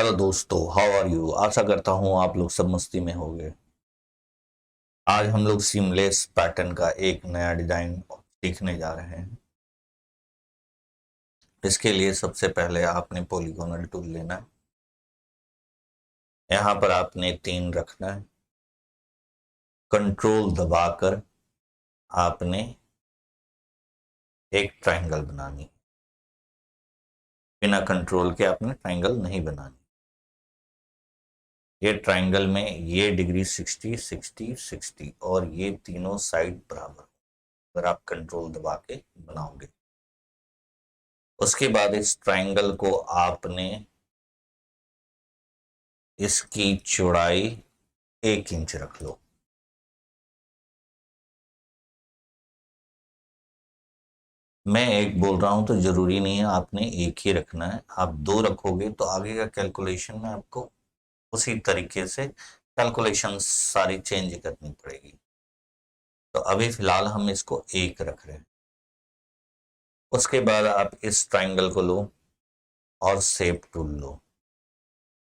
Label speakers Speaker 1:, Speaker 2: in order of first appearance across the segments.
Speaker 1: Hello दोस्तों, how are you. आशा करता हूँ आप लोग सब मस्ती में होंगे। आज हम लोग सीमलेस पैटर्न का एक नया डिजाइन सीखने जा रहे हैं। इसके लिए सबसे पहले आपने पॉलीगोनल टूल लेना है। यहाँ पर आपने 3 रखना है। कंट्रोल दबाकर आपने एक ट्रायंगल बनानी है। बिना कंट्रोल के आपने ट्रायंगल नहीं बनानी। ये ट्रायंगल में ये डिग्री 60 60 60 और ये तीनों साइड बराबर अगर आप कंट्रोल दबा के बनाओगे। उसके बाद इस ट्रायंगल को आपने इसकी चौड़ाई 1 इंच रख लो। मैं एक बोल रहा हूं तो जरूरी नहीं है आपने एक ही रखना है। आप 2 रखोगे तो आगे का कैलकुलेशन में आपको उसी तरीके से कैलकुलेशन सारी चेंज करनी पड़ेगी। तो अभी फिलहाल हम इसको 1 रख रहे हैं। उसके बाद आप इस ट्रायंगल को लो और शेप टूल लो।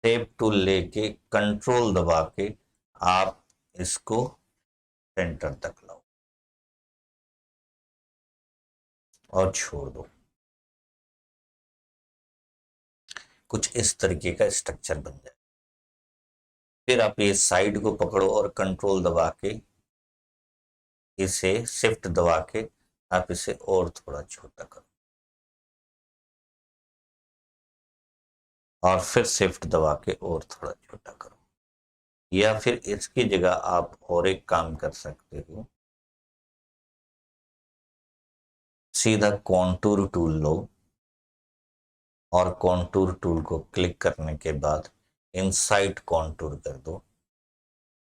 Speaker 1: शेप टूल लेके कंट्रोल दबा के आप इसको सेंटर तक लाओ और छोड़ दो। कुछ इस तरीके का स्ट्रक्चर बन जाए। फिर आप ये साइड को पकड़ो और कंट्रोल दबा के इसे शिफ्ट दबा के आप इसे और थोड़ा छोटा करो और फिर शिफ्ट दबा के और थोड़ा छोटा करो। या फिर इसकी जगह आप और एक काम कर सकते हो। सीधा कॉन्टूर टूल लो और कॉन्टूर टूल को क्लिक करने के बाद इनसाइड कॉन्टूर कर दो।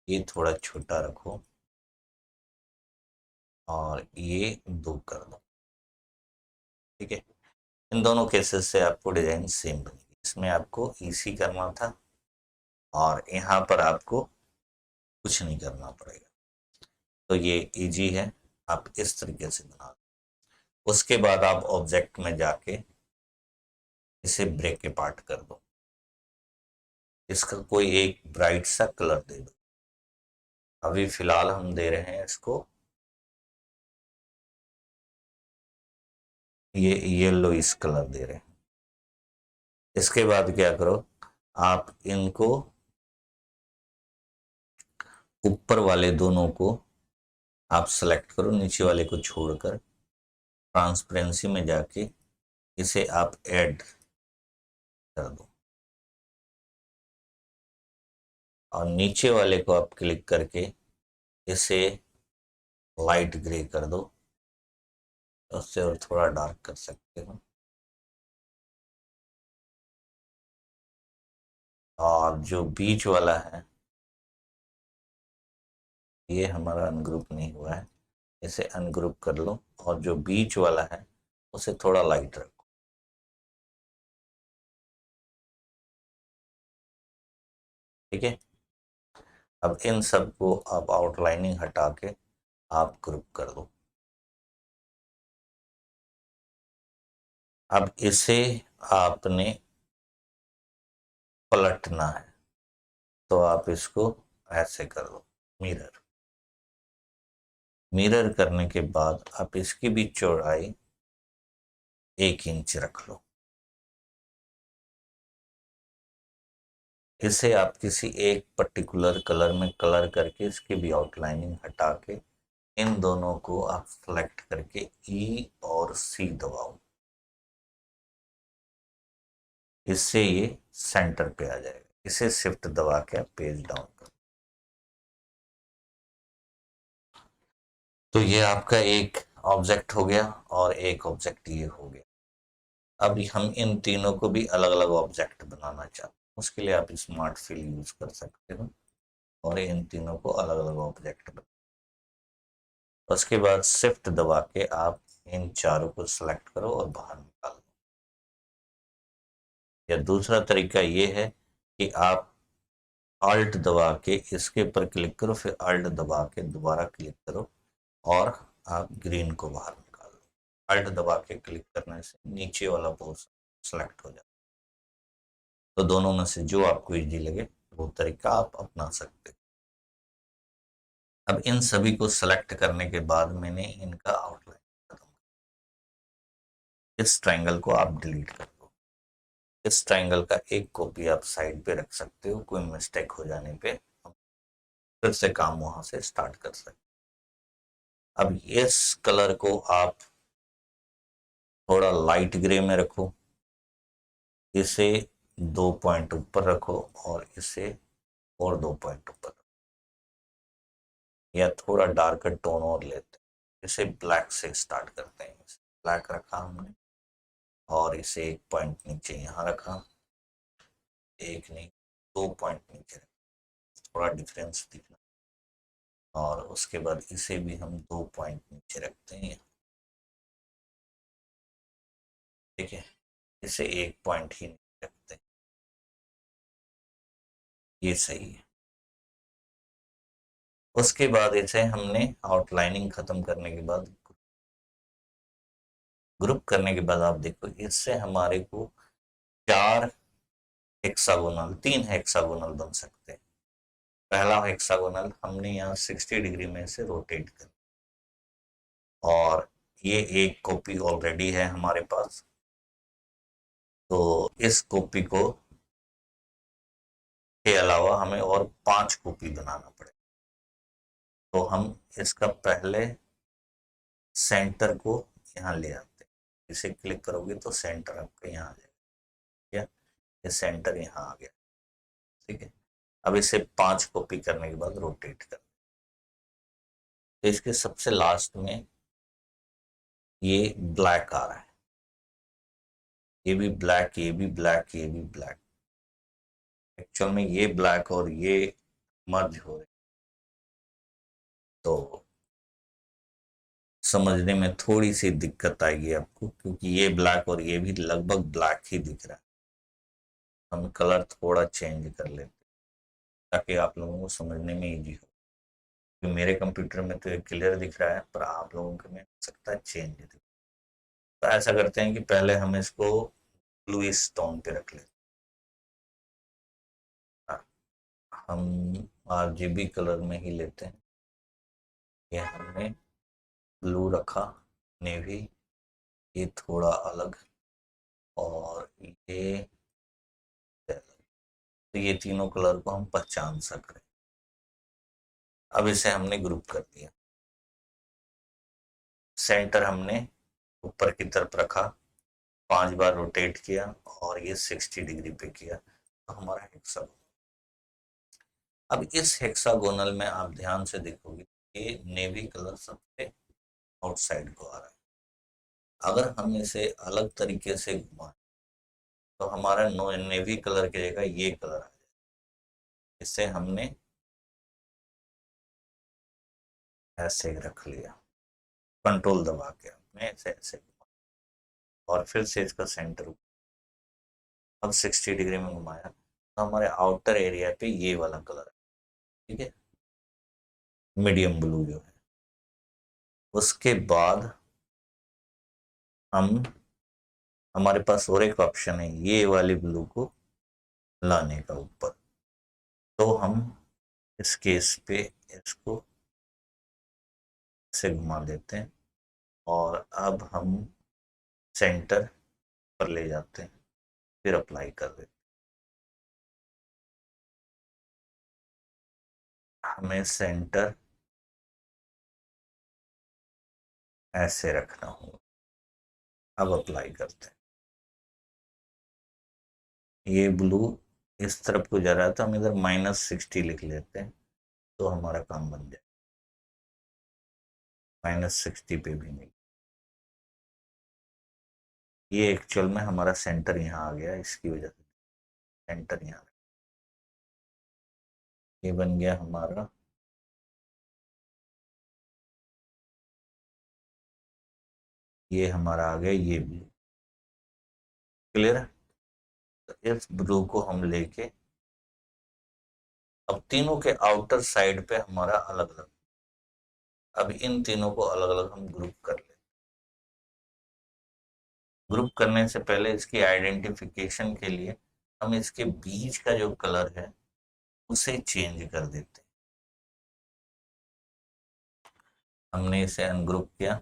Speaker 1: ये थोड़ा छोटा रखो और ये 2 कर दो। ठीक है। इन दोनों केसेस से आपको डिजाइन सेम बनेगी। इसमें आपको इसी करना था और यहाँ पर आपको कुछ नहीं करना पड़ेगा। तो ये इजी है, आप इस तरीके से बना दो। उसके बाद आप ऑब्जेक्ट में जाके इसे ब्रेक अपार्ट कर दो। इसका कोई एक ब्राइट सा कलर दे दो। अभी फिलहाल हम दे रहे हैं इसको ये येलो इस कलर दे रहे हैं। इसके बाद क्या करो, आप इनको ऊपर वाले दोनों को आप सेलेक्ट करो, नीचे वाले को छोड़कर ट्रांसपेरेंसी में जाके इसे आप ऐड कर दो और नीचे वाले को आप क्लिक करके इसे लाइट ग्रे कर दो। उससे और थोड़ा डार्क कर सकते हो। और जो बीच वाला है ये हमारा अनग्रुप नहीं हुआ है, इसे अनग्रुप कर लो और जो बीच वाला है उसे थोड़ा लाइट रखो। ठीक है। अब इन सबको आप आउटलाइनिंग हटा के आप ग्रुप कर दो। अब इसे आपने पलटना है तो आप इसको ऐसे कर दो, मिरर। मिरर करने के बाद आप इसकी भी चौड़ाई 1 इंच रख लो। इसे आप किसी एक पर्टिकुलर कलर में कलर करके इसकी भी आउटलाइनिंग हटा के इन दोनों को आप सेलेक्ट करके ई और सी दबाओ। इससे ये सेंटर पे आ जाएगा। इसे शिफ्ट दबा के आप पेज डाउन करो। तो ये आपका एक ऑब्जेक्ट हो गया और एक ऑब्जेक्ट ये हो गया। अब हम इन तीनों को भी अलग अलग ऑब्जेक्ट बनाना चाहते हैं। उसके लिए आप स्मार्ट फिल यूज कर सकते हो और इन तीनों को अलग अलग ऑब्जेक्ट बना। उसके बाद शिफ्ट दबा के आप इन चारों को सिलेक्ट करो और बाहर निकाल दो। या दूसरा तरीका ये है कि आप अल्ट दबा के इसके ऊपर क्लिक करो, फिर अल्ट दबा के दोबारा क्लिक करो और आप ग्रीन को बाहर निकाल दो। अल्ट दबा के क्लिक करने से नीचे वाला पोर्शन सेलेक्ट हो जाता है। तो दोनों में से जो आपको इजी लगे वो तरीका आप अपना सकते हैं। अब इन सभी को सेलेक्ट करने के बाद मैंने इनका आउटलाइन खत्म किया। इस ट्रायंगल को आप डिलीट कर दो। इस ट्रायंगल का एक कॉपी आप साइड पे रख सकते हो, कोई मिस्टेक हो जाने पे हम फिर से काम वहां से स्टार्ट कर सकते। अब इस कलर को आप थोड़ा लाइट ग्रे में रखो, इसे 2 पॉइंट ऊपर रखो और इसे और 2 पॉइंट ऊपर रखो, या थोड़ा डार्कर टोन और लेते हैं। इसे ब्लैक से स्टार्ट करते हैं। ब्लैक रखा हमने और इसे 1 पॉइंट नीचे यहाँ रखा, एक नहीं 2 पॉइंट नीचे रखा, थोड़ा डिफरेंस दिखना। और उसके बाद इसे भी हम 2 पॉइंट नीचे रखते हैं, ठीक है। इसे 1 पॉइंट ही नीचे रखते हैं, ये सही है। उसके बाद इसे हमने आउटलाइनिंग खत्म करने के बाद ग्रुप करने के बाद आप देखो इससे हमारे को 4 हेक्सागोनल 3 हेक्सागोनल बन सकते हैं। पहला हेक्सागोनल हमने यहाँ 60 डिग्री में से रोटेट कर, और ये एक कॉपी ऑलरेडी है हमारे पास, तो इस कॉपी को के अलावा हमें और 5 कॉपी बनाना पड़ेगा। तो हम इसका पहले सेंटर को यहाँ ले आते हैं। इसे क्लिक करोगे तो सेंटर आपका यहाँ आ जाएगा, ये सेंटर यहाँ आ गया, ठीक है। अब इसे 5 कॉपी करने के बाद रोटेट कर, तो इसके सबसे लास्ट में ये ब्लैक आ रहा है, ये भी ब्लैक, ये भी ब्लैक, ये भी ब्लैक। एक्चुअल में ये ब्लैक और ये मर्ज हो रहे, तो समझने में थोड़ी सी दिक्कत आएगी आपको, क्योंकि ये ब्लैक और ये भी लगभग ब्लैक ही दिख रहा है। हम कलर थोड़ा चेंज कर लेते ताकि आप लोगों को समझने में इजी हो, क्योंकि मेरे कंप्यूटर में तो ये क्लियर दिख रहा है, पर आप लोगों के में हो सकता है चेंज दिख। तो ऐसा करते हैं कि पहले हम इसको ब्लू टोन पे रख लेते हैं। हम RGB कलर में ही लेते हैं। ये हमने ब्लू रखा, नेवी, ये थोड़ा अलग, और ये अलग। तो ये तीनों कलर को हम पहचान सक रहे हैं। अब इसे हमने ग्रुप कर दिया। सेंटर हमने ऊपर की तरफ रखा, 5 बार रोटेट किया और ये 60 डिग्री पे किया, तो हमारा हेक्सागोनल। अब इस हेक्सागोनल में आप ध्यान से देखोगे ये नेवी कलर सबसे आउटसाइड को आ रहा है। अगर हम इसे अलग तरीके से घुमाएं तो हमारा नेवी कलर की जगह ये कलर आ जाए। इसे हमने ऐसे रख लिया, कंट्रोल दबा के हमने ऐसे ऐसे, और फिर से इसका सेंटर अब 60 डिग्री में घुमाया, तो हमारे आउटर एरिया पे ये वाला कलर है, ठीक है, मीडियम ब्लू जो है। उसके बाद हम हमारे पास और एक ऑप्शन है ये वाली ब्लू को लाने का ऊपर, तो हम इस केस पे इसको से घुमा देते हैं और अब हम सेंटर पर ले जाते हैं, फिर अप्लाई कर देते हैं। हमें सेंटर ऐसे रखना होगा। अब अप्लाई करते हैं। ये ब्लू इस तरफ को जा रहा है, तो हम इधर -60 लिख लेते हैं, तो हमारा काम बन जाए। -60 पे भी नहीं, ये एक्चुअल में हमारा सेंटर यहाँ आ गया, इसकी वजह से सेंटर यहाँ ये बन गया हमारा। ये हमारा आ गया ये ब्लू, क्लियर है। तो इस ब्लू को हम लेके अब तीनों के आउटर साइड पे हमारा अलग अलग, अब इन तीनों को अलग अलग हम ग्रुप कर लें। ग्रुप करने से पहले इसकी आइडेंटिफिकेशन के लिए हम इसके बीच का जो कलर है उसे चेंज कर देते हैं। हमने इसे अनग्रुप किया,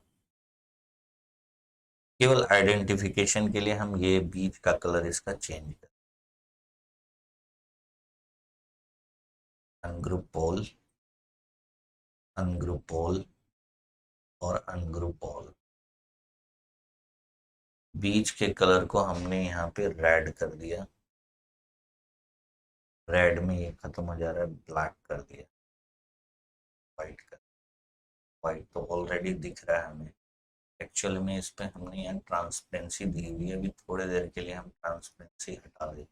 Speaker 1: केवल आइडेंटिफिकेशन के लिए हम ये बीच का कलर इसका चेंज कर, अनग्रुप ऑल, अनग्रुप ऑल और अनग्रुप ऑल। बीच के कलर को हमने यहाँ पे रेड कर दिया, रेड में ये खत्म हो जा रहा है, ब्लैक कर दिया, व्हाइट कर, व्हाइट तो ऑलरेडी दिख रहा है हमें। एक्चुअली में इस पे हमने यहाँ ट्रांसपेरेंसी दी हुई है, अभी थोड़ी देर के लिए हम ट्रांसपेरेंसी हटा देते हैं।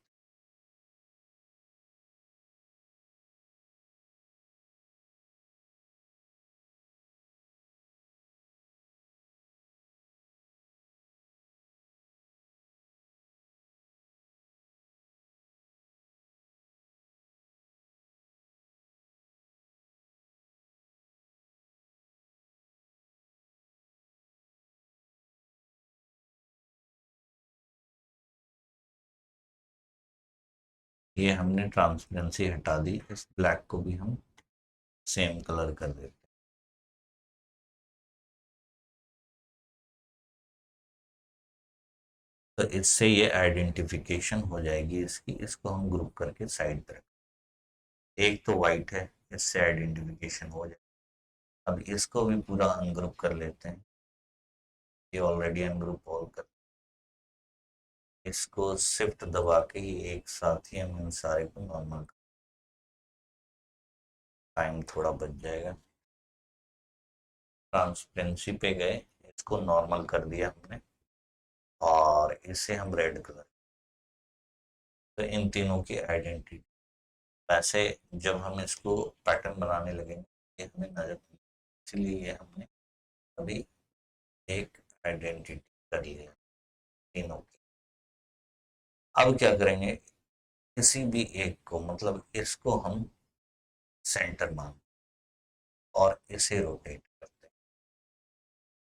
Speaker 1: ये हमने ट्रांसपेरेंसी हटा दी, इस ब्लैक को भी हम सेम कलर कर देते हैं। तो इससे ये आइडेंटिफिकेशन हो जाएगी इसकी, इसको हम ग्रुप करके साइड पर रखें। एक तो वाइट है, इससे आइडेंटिफिकेशन हो जाए। अब इसको भी पूरा अनग्रुप कर लेते हैं, ये ऑलरेडी अनग्रुप ऑल कर, इसको शिफ्ट दबा के ही एक साथ ही हम इन सारे को नॉर्मल कर, टाइम थोड़ा बच जाएगा। ट्रांसपेरेंसी पे गए, इसको नॉर्मल कर दिया हमने और इसे हम रेड कलर, तो इन तीनों की आइडेंटिटी, वैसे जब हम इसको पैटर्न बनाने लगेंगे ये हमें नजर नहीं, इसलिए हमने अभी एक आइडेंटिटी कर लिया तीनों की। अब क्या करेंगे, किसी भी एक को, मतलब इसको हम सेंटर मान और इसे रोटेट करते हैं।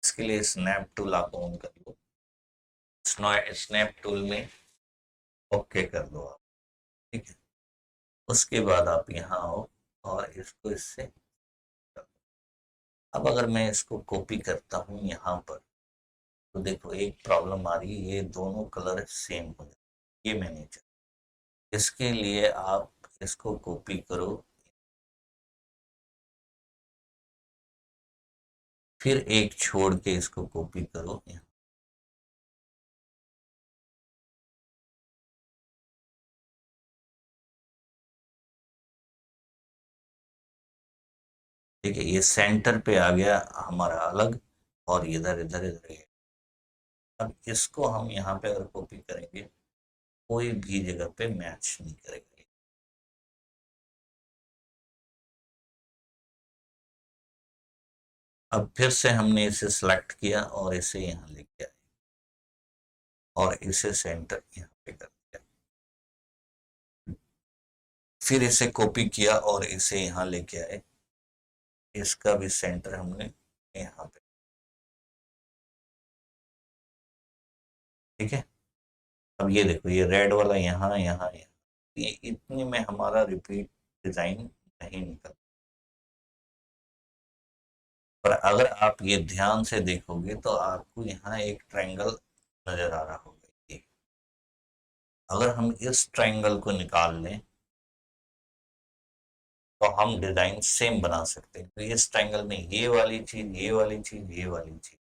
Speaker 1: इसके लिए स्नैप टूल आप ऑन कर लो, स्नैप टूल में ओके कर दो आप, ठीक है। उसके बाद आप यहाँ आओ और इसको इससे, अब अगर मैं इसको कॉपी करता हूँ यहाँ पर, तो देखो एक प्रॉब्लम आ रही है, ये दोनों कलर सेम हो जाए, ये मैं नहीं चाहता। इसके लिए आप इसको कॉपी करो, फिर एक छोड़ के इसको कॉपी करो यहाँ, ठीक है। ये सेंटर पे आ गया हमारा अलग, और इधर इधर इधर गया। अब इसको हम यहाँ पे अगर कॉपी करेंगे, कोई भी जगह पे मैच नहीं करेगा। अब फिर से हमने इसे सिलेक्ट किया और इसे यहाँ लेके आए और इसे सेंटर यहाँ पे कर दिया, फिर इसे कॉपी किया और इसे यहाँ लेके आए, इसका भी सेंटर हमने यहाँ पे, ठीक है। अब ये देखो, ये रेड वाला यहाँ यहाँ यहाँ, ये इतने में हमारा रिपीट डिजाइन नहीं निकल। पर अगर आप ये ध्यान से देखोगे तो आपको यहाँ एक ट्रायंगल नजर आ रहा होगा ये। अगर हम इस ट्रायंगल को निकाल लें तो हम डिजाइन सेम बना सकते हैं। तो इस ट्रायंगल में ये वाली चीज, ये वाली चीज, ये वाली चीज,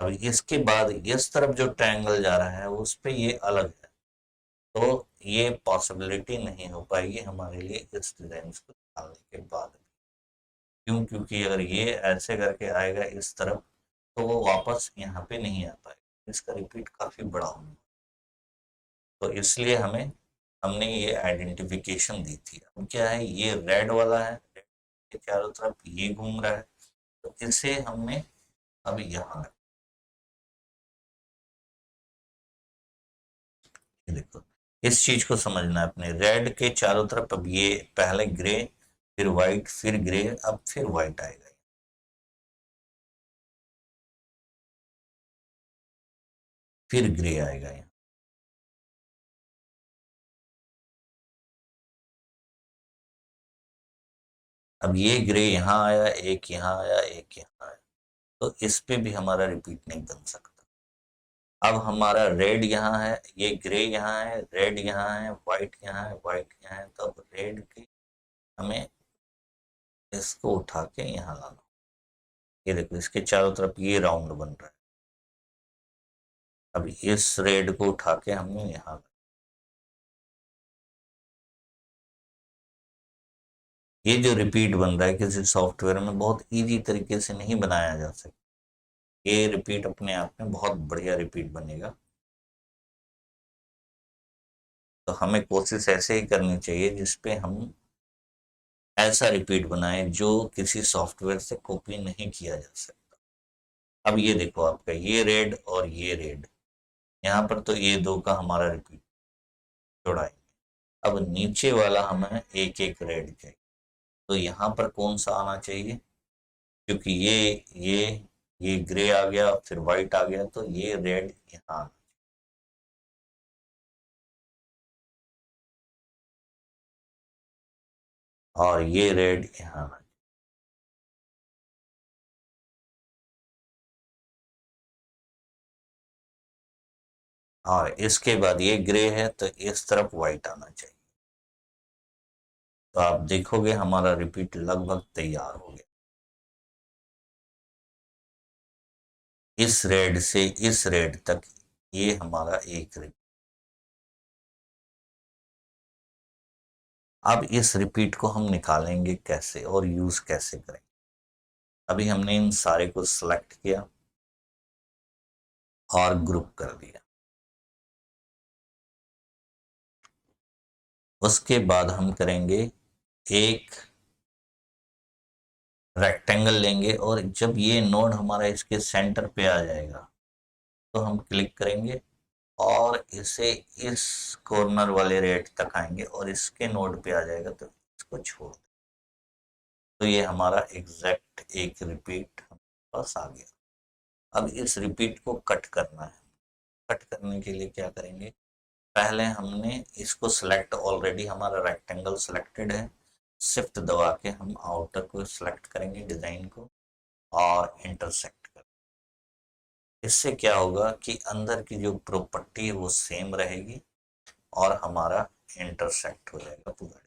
Speaker 1: अब इसके बाद इस तरफ जो ट्रायंगल जा रहा है उस पे ये अलग है, तो ये पॉसिबिलिटी नहीं हो पाएगी हमारे लिए इस डिजाइन को निकालने के बाद। क्यों? क्योंकि अगर ये ऐसे करके आएगा इस तरफ, तो वो वापस यहाँ पे नहीं आ पाएगा, इसका रिपीट काफी बड़ा होगा। तो इसलिए हमने ये आइडेंटिफिकेशन दी थी। अब क्या है, ये रेड वाला है, रेड के चारों तरफ ये घूम रहा है, तो इसे हमने अब यहाँ, ये देखो, इस चीज को समझना है अपने, रेड के चारों तरफ अब ये पहले ग्रे, फिर व्हाइट, फिर ग्रे, अब फिर व्हाइट आएगा, फिर ग्रे आएगा यहाँ, अब ये ग्रे यहाँ आया, एक यहाँ आया, एक यहाँ आया, तो इस पे भी हमारा रिपीट नहीं बन सकता। अब हमारा रेड यहाँ है, ये ग्रे यहाँ है, रेड यहाँ है, व्हाइट यहाँ है, व्हाइट यहाँ है, तो अब रेड की हमें इसको उठा के यहाँ लाना। ये देखो इसके चारों तरफ ये राउंड बन रहा है। अब इस रेड को उठा के हमने यहाँ लाना। ये जो रिपीट बन रहा है किसी सॉफ्टवेयर में बहुत इजी तरीके से नहीं बनाया जा सकता। ये रिपीट अपने आप में बहुत बढ़िया रिपीट बनेगा। तो हमें कोशिश ऐसे ही करनी चाहिए जिसपे हम ऐसा रिपीट बनाएं जो किसी सॉफ्टवेयर से कॉपी नहीं किया जा सकता। अब ये देखो आपका ये रेड और ये रेड, यहाँ पर तो ये दो का हमारा रिपीट जोड़ाएंगे। अब नीचे वाला हमें एक एक रेड चाहिए, तो यहाँ पर कौन सा आना चाहिए, क्योंकि ये ये ग्रे आ गया फिर व्हाइट आ गया, तो ये रेड यहाँ आना। और ये रेड यहाँ आना। और इसके बाद ये ग्रे है तो इस तरफ व्हाइट आना चाहिए। तो आप देखोगे हमारा रिपीट लगभग तैयार हो गया। इस रेड से इस रेड तक ये हमारा एक रिपीट। अब इस रिपीट को हम निकालेंगे कैसे और यूज कैसे करेंगे। अभी हमने इन सारे को सिलेक्ट किया और ग्रुप कर दिया। उसके बाद हम करेंगे एक रेक्टेंगल लेंगे, और जब ये नोड हमारा इसके सेंटर पे आ जाएगा तो हम क्लिक करेंगे और इसे इस कॉर्नर वाले रेड तक आएंगे, और इसके नोड पे आ जाएगा तो इसको छोड़ दें। तो ये हमारा एग्जैक्ट एक रिपीट हमारे पास आ गया। अब इस रिपीट को कट करना है। कट करने के लिए क्या करेंगे, पहले हमने इसको सिलेक्ट, ऑलरेडी हमारा रेक्टेंगल सिलेक्टेड है, शिफ्ट दबा के हम आउटर को सिलेक्ट करेंगे, डिजाइन को, और इंटरसेक्ट कर। इससे क्या होगा कि अंदर की जो प्रॉपर्टी है वो सेम रहेगी और हमारा इंटरसेक्ट हो जाएगा पूरा।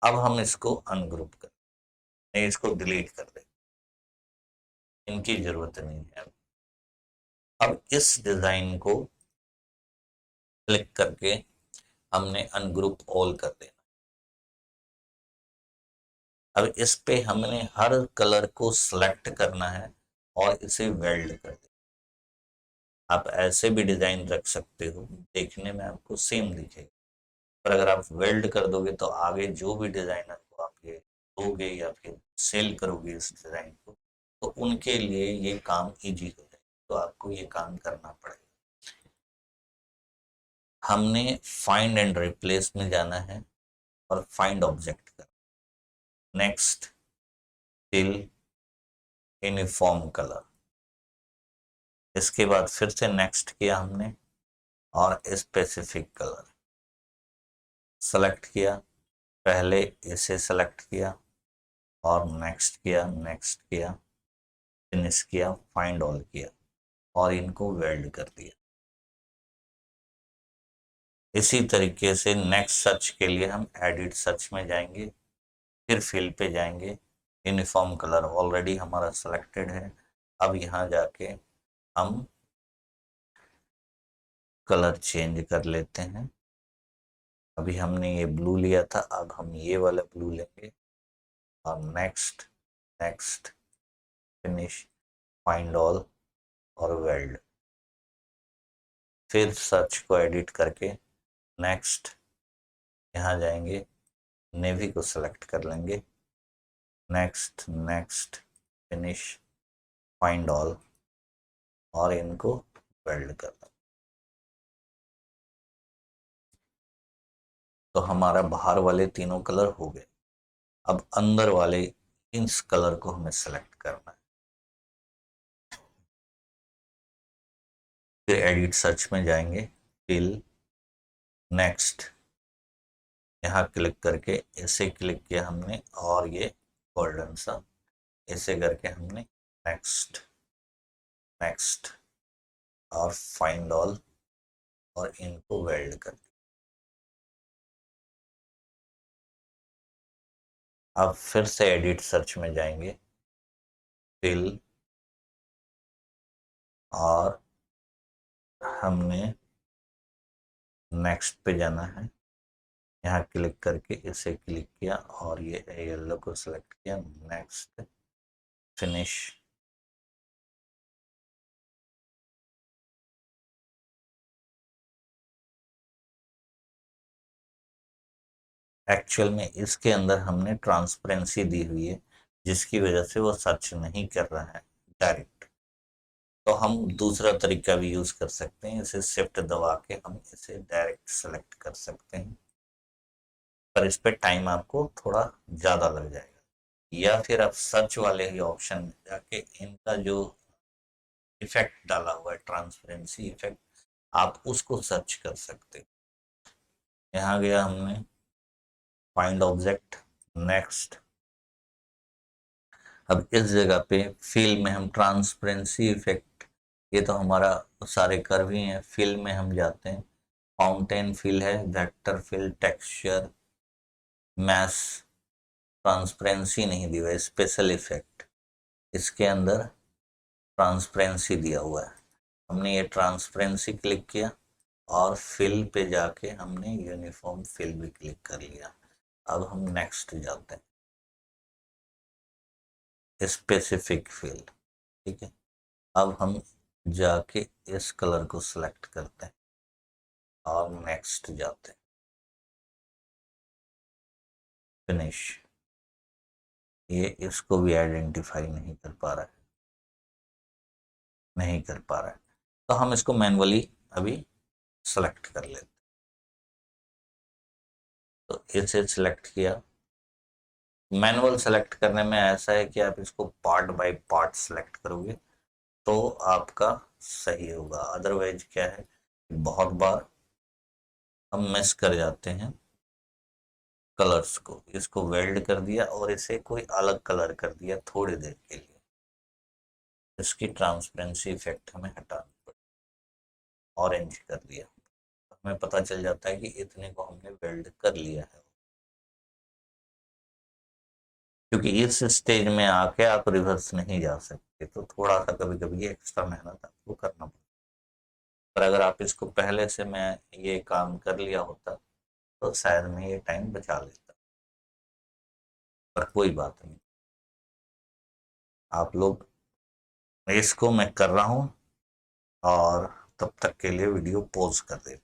Speaker 1: अब हम इसको अनग्रुप करें, इसको डिलीट कर दें, इनकी जरूरत नहीं है। अब इस डिजाइन को क्लिक करके हमने अनग्रुप ऑल कर देना। अब इस पे हमने हर कलर को सिलेक्ट करना है और इसे वेल्ड कर देना। आप ऐसे भी डिजाइन रख सकते हो, देखने में आपको सेम दिखेगा, पर अगर आप वेल्ड कर दोगे तो आगे जो भी डिजाइनर को आप ये दोगे या फिर सेल करोगे इस डिजाइन को, तो उनके लिए ये काम इजी हो जाएगा। तो आपको ये काम करना पड़ेगा। हमने फाइंड एंड रिप्लेस में जाना है और फाइंड ऑब्जेक्ट कर, नेक्स्ट टिल यूनिफॉर्म कलर। इसके बाद फिर से नेक्स्ट किया हमने और स्पेसिफिक कलर सेलेक्ट किया, पहले इसे सेलेक्ट किया और नेक्स्ट किया, नेक्स्ट किया, फिनिश किया, फाइंड ऑल किया और इनको वेल्ड कर दिया। इसी तरीके से नेक्स्ट सर्च के लिए हम एडिट सर्च में जाएंगे, फिर फिल पे जाएंगे, यूनिफॉर्म कलर ऑलरेडी हमारा सेलेक्टेड है। अब यहाँ जाके हम कलर चेंज कर लेते हैं। अभी हमने ये ब्लू लिया था, अब हम ये वाला ब्लू लेंगे और next, next, finish, find all और वेल्ड। फिर सर्च को एडिट करके नेक्स्ट, यहाँ जाएंगे, नेवी को सेलेक्ट कर लेंगे, next, next, finish, find all और इनको वेल्ड कर लेंगे। तो हमारा बाहर वाले तीनों कलर हो गए। अब अंदर वाले इस कलर को हमें सेलेक्ट करना है। फिर एडिट सर्च में जाएंगे, फिल, नेक्स्ट, यहाँ क्लिक करके इसे क्लिक किया हमने और ये गोल्डन सा, ऐसे करके हमने नेक्स्ट नेक्स्ट और फाइंड ऑल और इनको वेल्ड कर दिया। अब फिर से एडिट सर्च में जाएंगे, फिल, और हमने नेक्स्ट पे जाना है। यहाँ क्लिक करके इसे क्लिक किया और ये येलो को सिलेक्ट किया, नेक्स्ट, फिनिश। एक्चुअल में इसके अंदर हमने ट्रांसपेरेंसी दी हुई है, जिसकी वजह से वो सर्च नहीं कर रहा है डायरेक्ट। तो हम दूसरा तरीका भी यूज कर सकते हैं, इसे शिफ्ट दबा के हम इसे डायरेक्ट सेलेक्ट कर सकते हैं, पर इस पे टाइम आपको थोड़ा ज़्यादा लग जाएगा। या फिर आप सर्च वाले ही ऑप्शन में जाके इनका जो इफेक्ट डाला हुआ है, ट्रांसपेरेंसी इफेक्ट, आप उसको सर्च कर सकते हैं। यहाँ गया हमने, फाइंड ऑब्जेक्ट, नेक्स्ट। अब इस जगह पे फिल में हम ट्रांसपेरेंसी इफेक्ट, ये तो हमारा सारे कर्व ही हैं, फिल में हम जाते हैं, फाउंटेन फिल है, vector fill, texture, mesh, transparency नहीं दी हुआ है, स्पेशल इफेक्ट, इसके अंदर ट्रांसपेरेंसी दिया हुआ है। हमने ये ट्रांसपेरेंसी क्लिक किया और फिल पे जाके हमने यूनिफॉर्म फिल भी क्लिक कर लिया। अब हम नेक्स्ट जाते हैं, स्पेसिफिक फिल, ठीक है। अब हम जाके इस कलर को सिलेक्ट करते हैं और नेक्स्ट जाते हैं, फिनिश। ये इसको भी आइडेंटिफाई नहीं कर पा रहा है, नहीं कर पा रहा है, तो हम इसको मैनुअली अभी सेलेक्ट कर लेते हैं। तो इसे सिलेक्ट किया। मैनुअल सेलेक्ट करने में ऐसा है कि आप इसको पार्ट बाय पार्ट सेलेक्ट करोगे तो आपका सही होगा, अदरवाइज क्या है, बहुत बार हम मिस कर जाते हैं कलर्स को। इसको वेल्ड कर दिया और इसे कोई अलग कलर कर दिया थोड़ी देर के लिए, इसकी ट्रांसपेरेंसी इफेक्ट हमें हटाना पड़ेगा, ऑरेंज कर दिया, हमें पता चल जाता है कि इतने को हमने वेल्ड कर लिया है। क्योंकि इस स्टेज में आके आप रिवर्स नहीं जा सकते, तो थोड़ा सा कभी कभी एक्स्ट्रा मेहनत आपको करना पड़ता। पर अगर आप इसको पहले से मैं ये काम कर लिया होता तो शायद मैं ये टाइम बचा लेता, पर कोई बात नहीं। आप लोग, इसको मैं कर रहा हूँ और तब तक के लिए वीडियो पॉज कर देता।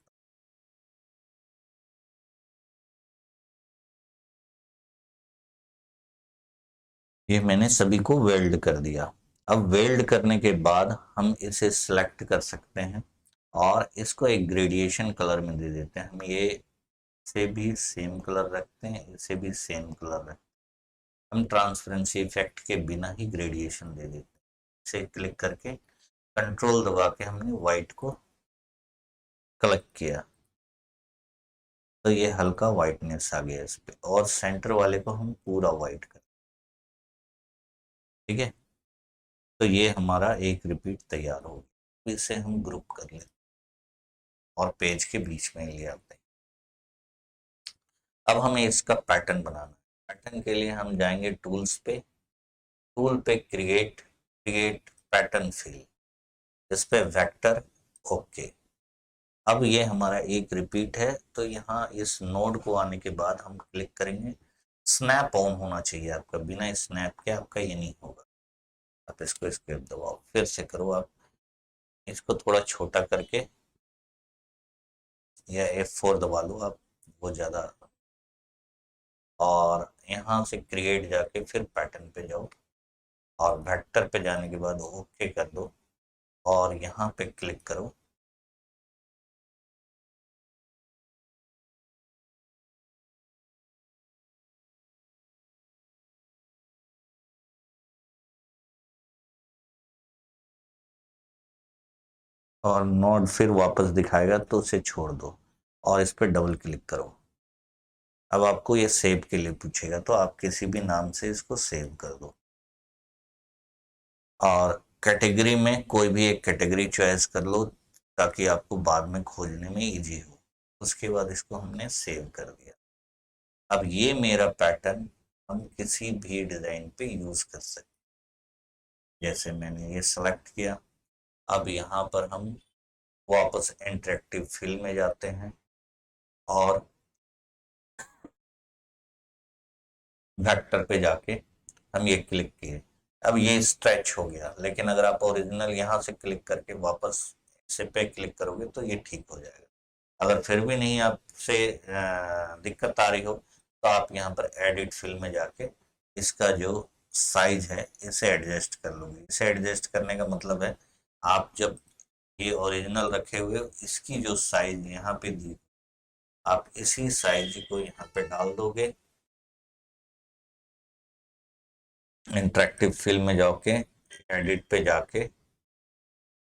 Speaker 1: ये मैंने सभी को वेल्ड कर दिया। अब वेल्ड करने के बाद हम इसे सिलेक्ट कर सकते हैं और इसको एक ग्रेडिएशन कलर में दे देते हैं। हम ये इसे भी सेम कलर रखते हैं, इसे भी सेम कलर रखते हैं। हम ट्रांसपेरेंसी इफेक्ट के बिना ही ग्रेडिएशन दे देते हैं। इसे क्लिक करके कंट्रोल दबा के हमने व्हाइट को क्लिक किया तो ये हल्का व्हाइटनेस आ गया इस पे, और सेंटर वाले को हम पूरा व्हाइट कर, ठीक है। तो ये हमारा एक रिपीट तैयार हो गया। इसे हम ग्रुप कर लेते और पेज के बीच में ले आते हैं। अब हमें इसका पैटर्न बनाना है। पैटर्न के लिए हम जाएंगे टूल्स पे, टूल पे क्रिएट, क्रिएट पैटर्न फिल, इस पे वेक्टर, ओके। अब ये हमारा एक रिपीट है, तो यहाँ इस नोड को आने के बाद हम क्लिक करेंगे। स्नैप ऑन होना चाहिए आपका, बिना स्नैप के आपका ये नहीं होगा। आप इसको एस्केप दबाओ, फिर से करो आप, इसको थोड़ा छोटा करके या F4 दबा लो आप, वो ज़्यादा। और यहाँ से क्रिएट जाके फिर पैटर्न पे जाओ और वेक्टर पे जाने के बाद ओके कर दो और यहाँ पे क्लिक करो। और नोड फिर वापस दिखाएगा तो उसे छोड़ दो और इस पर डबल क्लिक करो। अब आपको ये सेव के लिए पूछेगा, तो आप किसी भी नाम से इसको सेव कर दो और कैटेगरी में कोई भी एक कैटेगरी चॉइस कर लो ताकि आपको बाद में खोजने में इजी हो। उसके बाद इसको हमने सेव कर दिया। अब ये मेरा पैटर्न हम किसी भी डिज़ाइन पे यूज़ कर सकते हैं। जैसे मैंने ये सेलेक्ट किया, अब यहाँ पर हम वापस इंटरेक्टिव फिल में जाते हैं और वेक्टर पे जाके हम ये क्लिक किए। अब ये स्ट्रेच हो गया, लेकिन अगर आप ओरिजिनल यहाँ से क्लिक करके वापस इसे पे क्लिक करोगे तो ये ठीक हो जाएगा। अगर फिर भी नहीं आपसे दिक्कत आ रही हो तो आप यहाँ पर एडिट फिल में जाके इसका जो साइज है इसे एडजस्ट कर लोगे। इसे एडजस्ट करने का मतलब है आप जब ये ओरिजिनल रखे हुए हो, इसकी जो साइज यहाँ पे दी आप इसी साइज को यहाँ पे डाल दोगे। इंटरेक्टिव फिल में जाके एडिट पे जाके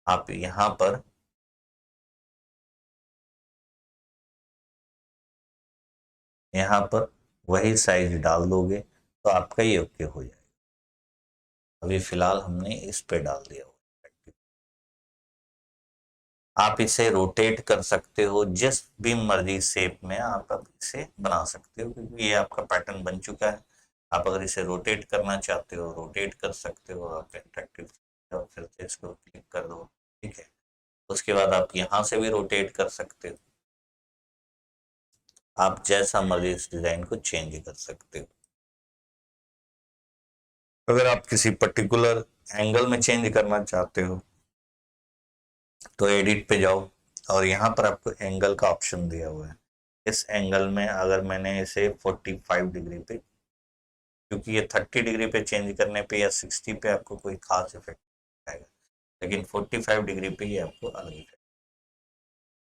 Speaker 1: आप यहाँ पर वही साइज डाल दोगे तो आपका ये ओके हो जाएगा। अभी फिलहाल हमने इस पे डाल दिया। आप इसे रोटेट कर सकते हो जिस भी मर्जी शेप में आप अब इसे बना सकते हो, क्योंकि ये आपका पैटर्न बन चुका है। आप अगर इसे रोटेट करना चाहते हो रोटेट कर सकते हो। आप इंटरेक्टिव फिर से इसको क्लिक कर दो, ठीक है। उसके बाद आप यहाँ से भी रोटेट कर सकते हो। आप जैसा मर्जी इस डिजाइन को चेंज कर सकते हो। अगर आप किसी पर्टिकुलर एंगल में चेंज करना चाहते हो तो एडिट पे जाओ और यहाँ पर आपको एंगल का ऑप्शन दिया हुआ है। इस एंगल में अगर मैंने इसे 45 डिग्री पे, क्योंकि ये 30 डिग्री पे चेंज करने पे या 60 पे आपको कोई खास इफेक्ट आएगा, लेकिन 45 डिग्री पे ही आपको अलग इफेक्ट,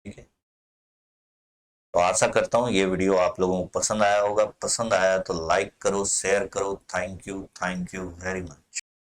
Speaker 1: ठीक है। तो आशा करता हूँ ये वीडियो आप लोगों को पसंद आया होगा। पसंद आया तो लाइक करो, शेयर करो। Thank you very much.